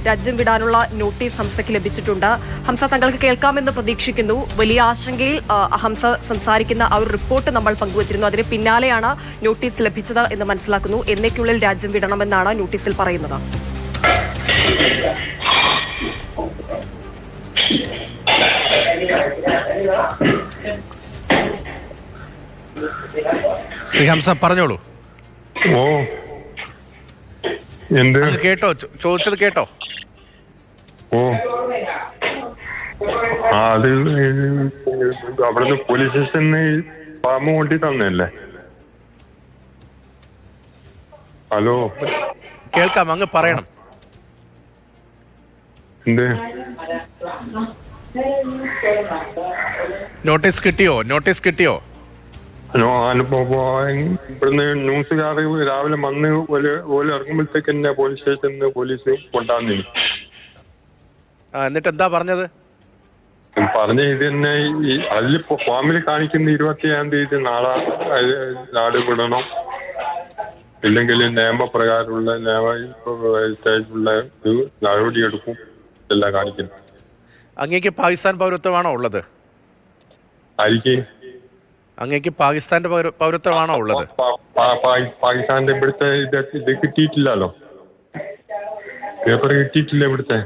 രാജ്യം വിടാനുള്ള നോട്ടീസ് ഹംസയ്ക്ക് ലഭിച്ചിട്ടുണ്ട്. ഹംസ, താങ്കൾക്ക് കേൾക്കാമെന്ന് പ്രതീക്ഷിക്കുന്നു. വലിയ ആശങ്കയിൽ ഹംസ സംസാരിക്കുന്ന ആ ഒരു റിപ്പോർട്ട് നമ്മൾ പങ്കുവച്ചിരുന്നു. അതിന് പിന്നാലെയാണ് നോട്ടീസ് ലഭിച്ചത് എന്ന് മനസ്സിലാക്കുന്നു. എന്നേക്കുള്ളിൽ രാജ്യം വിടണമെന്നാണ് നോട്ടീസിൽ പറയുന്നത്. ശ്രീ ഹംസ പറഞ്ഞോളൂ. ഓ എന്ത് കേട്ടോ? ചോദിച്ചത് കേട്ടോ? ഓ അത് അവിടുന്ന് പോലീസ് സ്റ്റേഷന് ഫാമ് കൊണ്ടി തന്നല്ലേ? ഹലോ, കേൾക്കാം, അങ്ങ് പറയണം. എന്ത് നോട്ടീസ് കിട്ടിയോ? നോട്ടീസ് കിട്ടിയോ? ഇവിടുന്ന് ന്യൂസുകാർ രാവിലെ വന്ന് ഓല് ഇറങ്ങുമ്പോഴത്തേക്ക് തന്നെ പോലീസ് സ്റ്റേഷനിൽ പോലീസ് കൊണ്ടാന്നു. എന്നിട്ട് എന്താ പറഞ്ഞത്? പറഞ്ഞ ഇത് തന്നെ അതിലിപ്പോ ഫാമിൽ കാണിക്കുന്ന 27-ാം തീയതി നാളെ നാട് വിടണം, ഇല്ലെങ്കിൽ നിയമപ്രകാരമുള്ള ഇത് നടപടിയെടുക്കും എല്ലാം കാണിക്കുന്നു. അങ്ങേക്ക് പാകിസ്ഥാൻ പൗരത്വമാണോ ഉള്ളത്? ആയിരിക്കും. അങ്ങേക്ക് പാകിസ്ഥാന്റെ പൗരത്വമാണോ ഉള്ളത്? പാകിസ്ഥാന്റെ ഇവിടുത്തെ ഇത് കിട്ടിയിട്ടില്ലല്ലോ, പേപ്പർ കിട്ടിയിട്ടില്ല ഇവിടുത്തെ.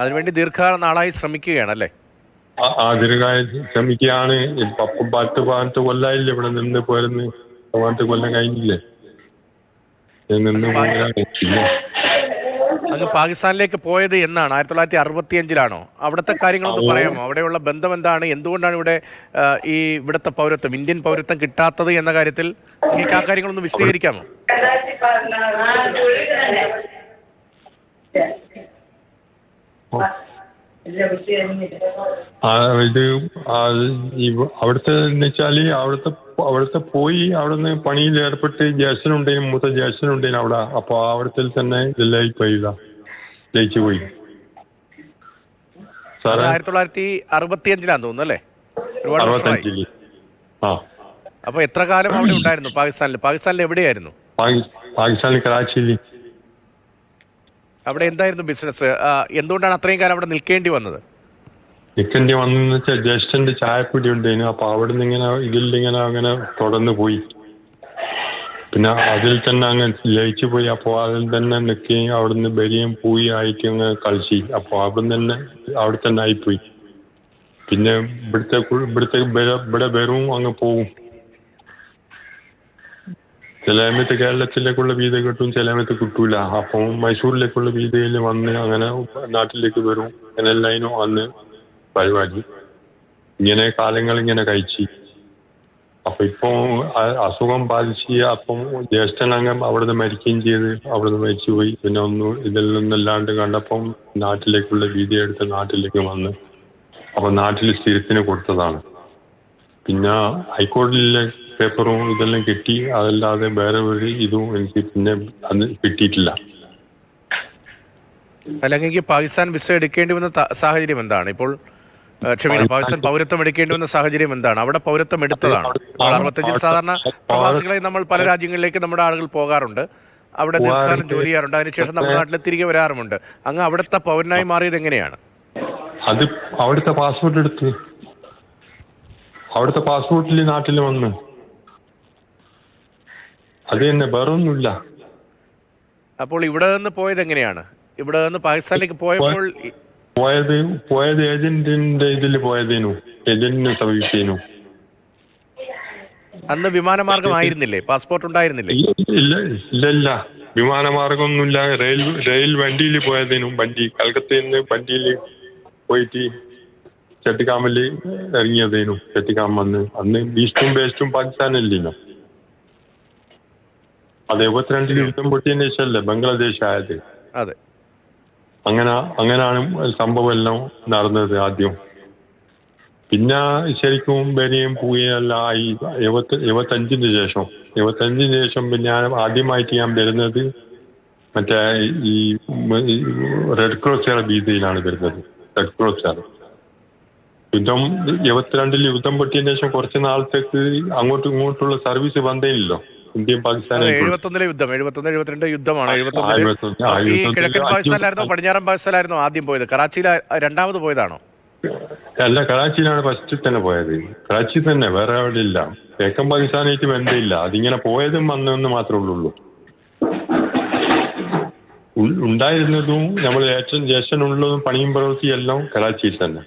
അതിനുവേണ്ടി ദീർഘകാല നാളായി ശ്രമിക്കുകയാണല്ലേ? ദീർഘകാലം ശ്രമിക്കുകയാണ്. 10 കൊല്ലായില്ലേ ഇവിടെ നിന്ന് പോരുന്ന്. 10 കൊല്ലം കഴിഞ്ഞില്ലേ അങ്ങ് പാകിസ്ഥാനിലേക്ക് പോയത് എന്നാണ്? 1965-ലാണോ? അവിടുത്തെ കാര്യങ്ങളൊന്ന് പറയാമോ? അവിടെയുള്ള ബന്ധം എന്താണ്? എന്തുകൊണ്ടാണ് ഇവിടുത്തെ പൗരത്വം, ഇന്ത്യൻ പൗരത്വം കിട്ടാത്തത് എന്ന കാര്യത്തിൽ നിങ്ങൾക്ക് ആ കാര്യങ്ങളൊന്ന് വിശദീകരിക്കാമോ? ഇത് അവിടുത്തെ വെച്ചാല് അവിടുത്തെ പോയി അവിടുന്ന് പണിയിൽ ഏർപ്പെട്ട് ജ്യേഷ്ഠനുണ്ടേനും മൂത്ത ജ്യേഷ്ഠനുണ്ടേനും അവിടെ. അപ്പൊ അവിടത്തിൽ തന്നെ ലയിച്ചു പോയി. 1965-ലാന്ന് തോന്നുന്നു അല്ലേ? 65-ല്. അപ്പൊ എത്ര കാലം അവിടെ ഉണ്ടായിരുന്നു പാകിസ്ഥാനിൽ എവിടെയായിരുന്നു? പാകിസ്ഥാനിൽ കറാച്ചിയിൽ. അവിടെ എന്തായിരുന്നു ബിസിനസ്? എന്തുകൊണ്ടാണ് അത്രയും കാലം അവിടെ നിൽക്കേണ്ടി വന്നത്? നിൽക്കേണ്ടി വന്നെന്ന് വെച്ചാൽ ജ്യേഷ്ഠന്റെ ചായപ്പൊടി ഉണ്ടായിരുന്നു. അപ്പൊ അവിടുന്ന് ഇങ്ങനെ അങ്ങനെ തുടർന്ന് പോയി. പിന്നെ അതിൽ തന്നെ അങ്ങ് ലയിച്ചു പോയി. അപ്പോൾ അതിൽ തന്നെ നിൽക്കുകയും അവിടുന്ന് ബരിയും പൂയി ആയിട്ട് അങ്ങ് കളിച്ചു. അപ്പോൾ അവിടെ തന്നെ ആയിപ്പോയി. പിന്നെ ഇവിടെ വെറും അങ്ങ് പോവും. ചില സമയത്ത് കേരളത്തിലേക്കുള്ള വീത കിട്ടും, ചില സമയത്ത് കിട്ടൂല. അപ്പം മൈസൂരിലേക്കുള്ള വീതയിൽ വന്ന് അങ്ങനെ നാട്ടിലേക്ക് വരും. അങ്ങനെ എല്ലാതിനും അന്ന് പരിപാടി. ഇങ്ങനെ കാലങ്ങൾ ഇങ്ങനെ കഴിച്ചു. അപ്പൊ ഇപ്പൊ അസുഖം ബാധിച്ച് അപ്പം ജ്യേഷ്ഠനംഗം അവിടുന്ന് മരിക്കുകയും ചെയ്ത് അവിടുന്ന് മരിച്ചു പോയി. പിന്നെ ഇതെല്ലാണ്ട് കണ്ടപ്പം നാട്ടിലേക്കുള്ള വീതി എടുത്ത് നാട്ടിലേക്ക് വന്ന് അപ്പൊ നാട്ടിൽ സ്ഥിരത്തിന് കൊടുത്തതാണ്. പിന്നെ ഹൈക്കോടതിയിലെ പേപ്പറും ഇതെല്ലാം കിട്ടി. അതല്ലാതെ വേറെ ഒരു ഇതും എനിക്ക് പിന്നെ അന്ന് കിട്ടിയിട്ടില്ല. അല്ലെങ്കിൽ പാകിസ്ഥാൻ വിസ എടുക്കേണ്ടി വന്ന സാഹചര്യം എന്താണ് ഇപ്പോൾ? പാകിസ്ഥാൻ പൗരത്വം എടുക്കേണ്ടി വന്ന സാഹചര്യം എന്താണ്? അവിടെ പൗരത്വം എടുത്തതാണ്. 65-ൽ സാധാരണ പ്രവാസികളെ നമ്മൾ പല രാജ്യങ്ങളിലേക്ക് നമ്മുടെ ആളുകൾ പോകാറുണ്ട്, അവിടെ ദീർഘകാലം ജോലി ചെയ്യാറുണ്ട്, അതിനുശേഷം നമ്മുടെ നാട്ടിൽ തിരികെ വരാറുമുണ്ട്. അങ്ങ് അവിടുത്തെ പൗരനായി മാറിയത് എങ്ങനെയാണ്? അത് അവിടുത്തെ പാസ്പോർട്ട് എടുത്ത് അവിടുത്തെ പാസ്പോർട്ടിൽ നാട്ടിൽ വന്ന് അത് തന്നെ, വേറൊന്നുമില്ല. അപ്പോൾ ഇവിടെ നിന്ന് പോയത് എങ്ങനെയാണ്? ഇവിടെ നിന്ന് പാകിസ്ഥാനിലേക്ക് പോയപ്പോൾ പോയത് ഏജന്റിന്റെ ഇതിൽ പോയതേനു, ഏജന്റിനെ സമീപിച്ചേനു. അന്ന് വിമാനമാർഗമായിരുന്നില്ലേ? പാസ്പോർട്ട് ഉണ്ടായിരുന്നില്ലേ? ഇല്ല, വിമാനമാർഗമൊന്നുമില്ല. റെയിൽ വണ്ടിയിൽ പോയതേനു. കൽക്കത്തയിൽ നിന്ന് വണ്ടിയിൽ പോയിട്ട് ചട്ടിക്കാമല് ഇറങ്ങിയതേനു. ചട്ടിക്കാമ വന്ന് അന്ന് ഈസ്റ്റും വെസ്റ്റും പാകിസ്ഥാനല്ലോ. അത് 72-ൽ യുദ്ധം പൊട്ടിയതിന് ശേഷമല്ലേ ബംഗ്ലാദേശ് ആയത്. അതെ, അങ്ങനെയാണ് സംഭവം എല്ലാം നടന്നത് ആദ്യം. പിന്നെ ശരിക്കും ബനിയും പൂയും എല്ലാം ആയി 75-ന് ശേഷം പിന്നെ ആദ്യമായിട്ട് ഞാൻ വരുന്നത് മറ്റേ ഈ റെഡ് ക്രോസുകാരുടെ വീതിയിലാണ് വരുന്നത്. റെഡ് ക്രോസുകാർ യുദ്ധം 72-ൽ യുദ്ധം പൊട്ടിയതിന് ശേഷം കുറച്ച് നാളത്തേക്ക് അങ്ങോട്ടും ഇങ്ങോട്ടുള്ള സർവീസ് ബന്ധമില്ലല്ലോ. ഇന്ത്യയും പാകിസ്ഥാനും 71 യുദ്ധം 71-72 യുദ്ധമാണ്. 71 71 ഈ കിഴക്കൻ പാകിസ്ഥാനിലായിരുന്നോ പടിഞ്ഞാറൻ പാകിസ്ഥാനിലായിരുന്നോ ആദ്യം പോയത്? കറാച്ചിയിൽ രണ്ടാമത് പോയതാണോ? അല്ല, കറാച്ചിയിലാണ് ഫസ്റ്റ് തന്നെ പോയത്. കറാച്ചി തന്നെ, വേറെ എവിടെ ഇല്ല. കിഴക്കൻ പാകിസ്ഥാനായിട്ട് ബന്ധമില്ല. അതിങ്ങനെ പോയതും വന്നതെന്ന് മാത്രമേ ഉള്ളൂ. ഉണ്ടായിരുന്നതും നമ്മൾ ഏറ്റവും ജ്യേഷ്ഠനുള്ളതും പണിയും പ്രവൃത്തി എല്ലാം കറാച്ചിയിൽ തന്നെ.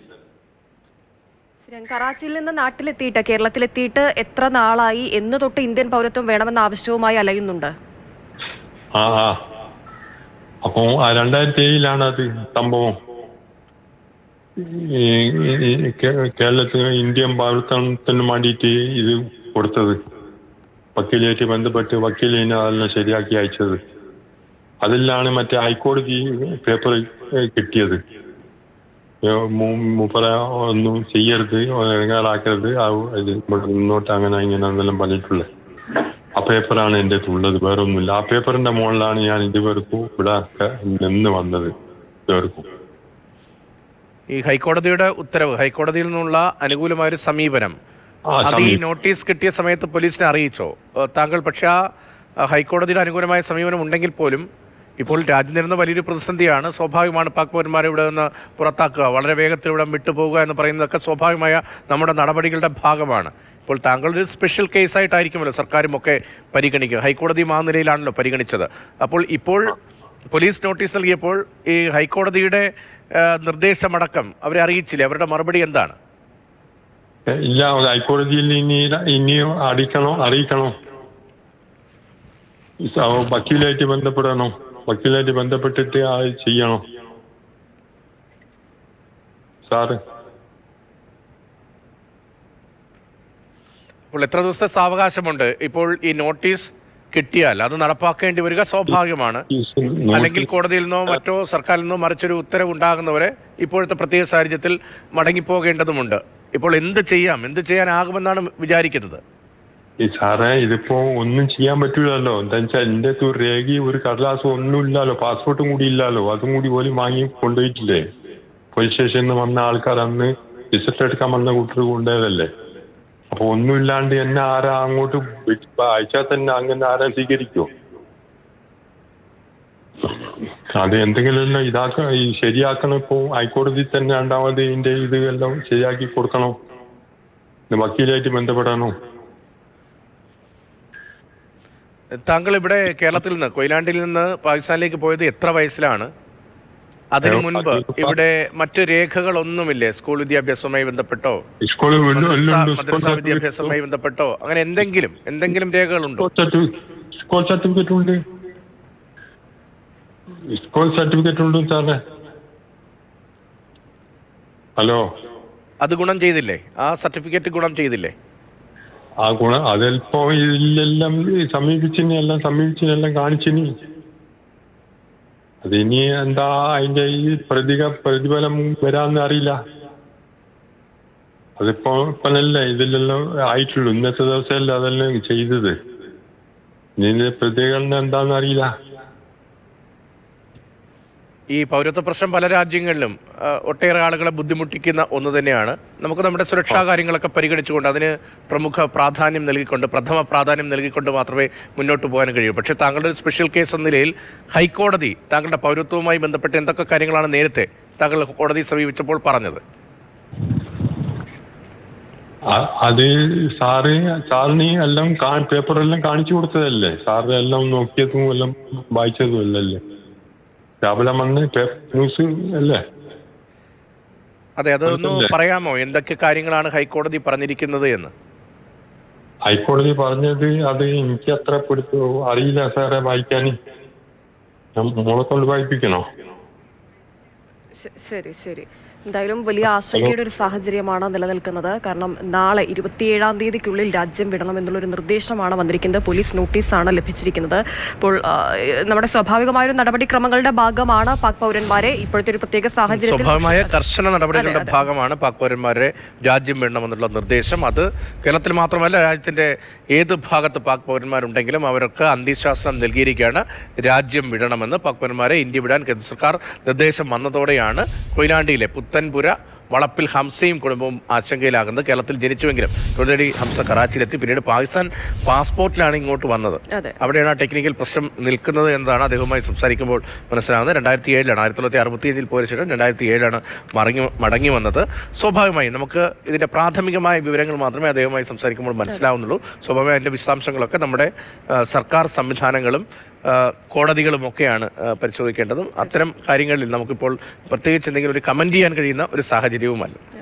കറാച്ചിയിൽ നിന്ന് നാട്ടിലെത്തിയിട്ട് കേരളത്തിലെത്തിയിട്ട് എത്ര നാളായി? എന്ന് തൊട്ട് ഇന്ത്യൻ പൗരത്വം വേണമെന്ന ആവശ്യവുമായി അലയുന്നുണ്ട്? ആ അപ്പോ 2007 അത് സംഭവം. കേരളത്തിൽ ഇന്ത്യൻ പൗരത്വത്തിന് വേണ്ടിയിട്ട് ഇത് കൊടുത്തത്. വക്കീലായിട്ട് ബന്ധപ്പെട്ട് വക്കീലിനെ അതെല്ലാം ശരിയാക്കി അയച്ചത്. അതിലാണ് മറ്റേ ഹൈക്കോടതി പേപ്പർ കിട്ടിയത്. മൂപ്പര ഒന്നും ചെയ്യരുത്, ഇറങ്ങാറാക്കരുത്, മുന്നോട്ട് അങ്ങനെ ഇങ്ങനെ എന്നെല്ലാം പറഞ്ഞിട്ടുള്ളത്. ആ പേപ്പറാണ് എൻ്റെ ഉള്ളത്, വേറെ ഒന്നുമില്ല. ആ പേപ്പറിന്റെ മുകളിലാണ് ഞാൻ ഇതുവരെക്കും ഇവിടെ നിന്ന് വന്നത്. ഇതുവരെക്കും ഈ ഹൈക്കോടതിയുടെ ഉത്തരവ്, ഹൈക്കോടതിയിൽ നിന്നുള്ള അനുകൂലമായൊരു സമീപനം, അത് ഈ നോട്ടീസ് കിട്ടിയ സമയത്ത് പോലീസിനെ അറിയിച്ചോ താങ്കൾ? പക്ഷെ ആ ഹൈക്കോടതിയുടെ അനുകൂലമായ സമീപനം ഉണ്ടെങ്കിൽ പോലും ഇപ്പോൾ രാജ്യം നേരിടുന്ന വലിയൊരു പ്രതിസന്ധിയാണ്. സ്വാഭാവികമാണ് പാക് പൗരന്മാരെ ഇവിടെ നിന്ന് പുറത്താക്കുക, വളരെ വേഗത്തിൽ ഇവിടെ വിട്ടുപോകുക എന്ന് പറയുന്നതൊക്കെ സ്വാഭാവികമായ നമ്മുടെ നടപടികളുടെ ഭാഗമാണ്. ഇപ്പോൾ താങ്കളൊരു സ്പെഷ്യൽ കേസായിട്ടായിരിക്കുമല്ലോ സർക്കാരും ഒക്കെ പരിഗണിക്കുക. ഹൈക്കോടതിയും ആ നിലയിലാണല്ലോ പരിഗണിച്ചത്. അപ്പോൾ ഇപ്പോൾ പോലീസ് നോട്ടീസ് നൽകിയപ്പോൾ ഈ ഹൈക്കോടതിയുടെ നിർദ്ദേശമടക്കം അവരെ അറിയിച്ചില്ലേ? അവരുടെ മറുപടി എന്താണ്? ഇല്ല, ഹൈക്കോടതിയിൽ ഇനിയും അറിയിക്കണോ, വക്കീലായിട്ട് ബന്ധപ്പെടണോ, വക്കീലായിട്ട് ബന്ധപ്പെട്ടിട്ട് ചെയ്യണോ സാറ്? അപ്പോൾ എത്ര ദിവസത്തെ സാവകാശമുണ്ട്? ഇപ്പോൾ ഈ നോട്ടീസ് കിട്ടിയാൽ അത് നടപ്പാക്കേണ്ടി വരിക സ്വാഭാവികമാണ്. അല്ലെങ്കിൽ കോടതിയിൽ നിന്നോ മറ്റോ സർക്കാരിൽ നിന്നോ മറിച്ചൊരു ഉത്തരവ് ഉണ്ടാകുന്നവരെ ഇപ്പോഴത്തെ പ്രത്യേക സാഹചര്യത്തിൽ മടങ്ങിപ്പോകേണ്ടതുമുണ്ട്. ഇപ്പോൾ എന്ത് ചെയ്യാനാകുമെന്നാണ് വിചാരിക്കുന്നത്? സാറേ, ഇതിപ്പോ ഒന്നും ചെയ്യാൻ പറ്റൂലല്ലോ. എന്താ വെച്ചാൽ എന്റെ ഒരു രേഖയും ഒരു കടലാസും ഒന്നും ഇല്ലല്ലോ, പാസ്പോർട്ടും കൂടി ഇല്ലല്ലോ. അതും കൂടി പോലും വാങ്ങി കൊണ്ടുപോയിട്ടില്ലേ? പോലീസ് സ്റ്റേഷനിൽ നിന്ന് വന്ന ആൾക്കാർ അന്ന് റിസൾട്ട് എടുക്കാൻ വന്ന കൂട്ടർ കൊണ്ടുപോയതല്ലേ. അപ്പൊ ഒന്നുമില്ലാണ്ട് എന്നെ ആരാ അങ്ങോട്ട് അയച്ചാൽ തന്നെ അങ്ങനെ ആരാ സ്വീകരിക്കോ? അത് എന്തെങ്കിലും ശരിയാക്കണം. ഇപ്പോ ഹൈക്കോടതി തന്നെ രണ്ടാമത് ഇതിന്റെ ഇത് എല്ലാം ശരിയാക്കി കൊടുക്കണം. വക്കീലായിട്ട് ബന്ധപ്പെടണോ? താങ്കൾ ഇവിടെ കേരളത്തിൽ നിന്ന്, കൊയിലാണ്ടിയിൽ നിന്ന് പാകിസ്ഥാനിലേക്ക് പോയത് എത്ര വയസ്സിലാണ്? അതിനു മുൻപ് ഇവിടെ മറ്റു രേഖകളൊന്നുമില്ലേ? സ്കൂൾ വിദ്യാഭ്യാസവുമായി ബന്ധപ്പെട്ടോ, മദ്രസ വിദ്യാഭ്യാസവുമായി ബന്ധപ്പെട്ടോ അങ്ങനെ എന്തെങ്കിലും രേഖകളുണ്ടോ? സ്കൂൾ സർട്ടിഫിക്കറ്റ് ഉണ്ട്. സ്കൂൾ സർട്ടിഫിക്കറ്റ് ഉണ്ട് സാറേ. ഹലോ, അത് ഗുണം ചെയ്തില്ലേ? ആ സർട്ടിഫിക്കറ്റ് ഗുണം ചെയ്തില്ലേ? ആ ഗുണം അതെൽപ്പോ ഇതിലെല്ലാം സമീപിച്ചിനെല്ലാം കാണിച്ചിനി. അതിനി എന്താ അതിന്റെ ഈ പ്രതിഫലം വരാന്ന് അറിയില്ല. അതിപ്പോ ഇപ്പല്ലേ ഇതിലെല്ലാം ആയിട്ടുള്ളൂ. ഇന്നത്തെ ദിവസമല്ലേ അതെല്ലാം ചെയ്തത്. ഇതിന്റെ പ്രതികരണം എന്താന്ന് അറിയില്ല. ഈ പൗരത്വ പ്രശ്നം പല രാജ്യങ്ങളിലും ഒട്ടേറെ ആളുകളെ ബുദ്ധിമുട്ടിക്കുന്ന ഒന്ന് തന്നെയാണ്. നമുക്ക് നമ്മുടെ സുരക്ഷാ കാര്യങ്ങളൊക്കെ പരിഗണിച്ചുകൊണ്ട് അതിന് പ്രഥമ പ്രാധാന്യം നൽകിക്കൊണ്ട് മാത്രമേ മുന്നോട്ട് പോകാൻ കഴിയൂ. പക്ഷേ താങ്കളുടെ ഒരു സ്പെഷ്യൽ കേസ് എന്ന നിലയിൽ ഹൈക്കോടതി താങ്കളുടെ പൗരത്വവുമായി ബന്ധപ്പെട്ട് എന്തൊക്കെ കാര്യങ്ങളാണ് നേരത്തെ താങ്കൾ കോടതിയെ സമീപിച്ചപ്പോൾ പറഞ്ഞത്? അത് സാറിന് എല്ലാം പേപ്പറെല്ലാം കാണിച്ചു കൊടുത്തതല്ലേ? സാറ് എല്ലാം നോക്കിയതും എല്ലാം വായിച്ചതും അല്ലല്ലേ? രാവിലെ വന്ന് ന്യൂസ് അല്ലേ? അതെ, അതൊന്ന് പറയാമോ? എന്തൊക്കെ കാര്യങ്ങളാണ് ഹൈക്കോടതി പറഞ്ഞിരിക്കുന്നത് എന്ന്? ഹൈക്കോടതി പറഞ്ഞത് അത് എനിക്ക് അത്ര അറിയില്ല സാറേ വായിക്കാന്. മോളെ കൊണ്ട് വായിപ്പിക്കണോ? ശരി. എന്തായാലും വലിയ ആശങ്കയുടെ ഒരു സാഹചര്യമാണ് നിലനിൽക്കുന്നത്. കാരണം നാളെ 27-ാം തീയതിക്കുള്ളിൽ രാജ്യം വിടണമെന്നുള്ളൊരു നിർദ്ദേശമാണ് വന്നിരിക്കുന്നത്. പോലീസ് നോട്ടീസാണ് ലഭിച്ചിരിക്കുന്നത്. അപ്പോൾ നമ്മുടെ സ്വാഭാവികമായൊരു നടപടിക്രമങ്ങളുടെ ഭാഗമാണ് പാക് പൗരന്മാരെ ഇപ്പോഴത്തെ ഒരു പ്രത്യേക സാഹചര്യത്തിൽ സ്വാഭാവികമായ കർശന നടപടികളുടെ ഭാഗമാണ് പാക് പൗരന്മാരെ രാജ്യം വിടണമെന്നുള്ള നിർദ്ദേശം. അത് കേരളത്തിൽ മാത്രമല്ല, രാജ്യത്തിന്റെ ഏത് ഭാഗത്ത് പാക് പൗരന്മാരുണ്ടെങ്കിലും അവർക്ക് അന്ത്യശാസനം നൽകിയിരിക്കുകയാണ്. രാജ്യം വിടണമെന്ന് പാക് പൗരന്മാരെ ഇന്ത്യ വിടാൻ കേന്ദ്ര സർക്കാർ നിർദ്ദേശം വന്നതോടെയാണ് കൊയിലാണ്ടിയിലെ പുത്തൻപുര വളപ്പിൽ ഹംസയും കുടുംബവും ആശങ്കയിലാകുന്നത്. കേരളത്തിൽ ജനിച്ചുവെങ്കിലും തൊഴിലടി ഹംസ കറാച്ചിയിലെത്തി, പിന്നീട് പാകിസ്ഥാൻ പാസ്പോർട്ടിലാണ് ഇങ്ങോട്ട് വന്നത്. അവിടെയാണ് ആ ടെക്നിക്കൽ പ്രശ്നം നിൽക്കുന്നത് എന്നതാണ് അദ്ദേഹവുമായി സംസാരിക്കുമ്പോൾ മനസ്സിലാകുന്നത്. 2007 1965 പോയ ശേഷം 2007 മടങ്ങി വന്നത്. സ്വാഭാവികമായും നമുക്ക് ഇതിന്റെ പ്രാഥമികമായ വിവരങ്ങൾ മാത്രമേ അദ്ദേഹവുമായി സംസാരിക്കുമ്പോൾ മനസ്സിലാവുന്നുള്ളൂ. സ്വാഭാവികമായി അതിന്റെ വിശദാംശങ്ങളൊക്കെ നമ്മുടെ സർക്കാർ സംവിധാനങ്ങളും കോടതികളുമൊക്കെയാണ് പരിശോധിക്കേണ്ടതും. അത്തരം കാര്യങ്ങളിൽ നമുക്കിപ്പോൾ പ്രത്യേകിച്ച് എന്തെങ്കിലും ഒരു കമന്റ് ചെയ്യാൻ കഴിയുന്ന ഒരു സാഹചര്യവുമല്ല.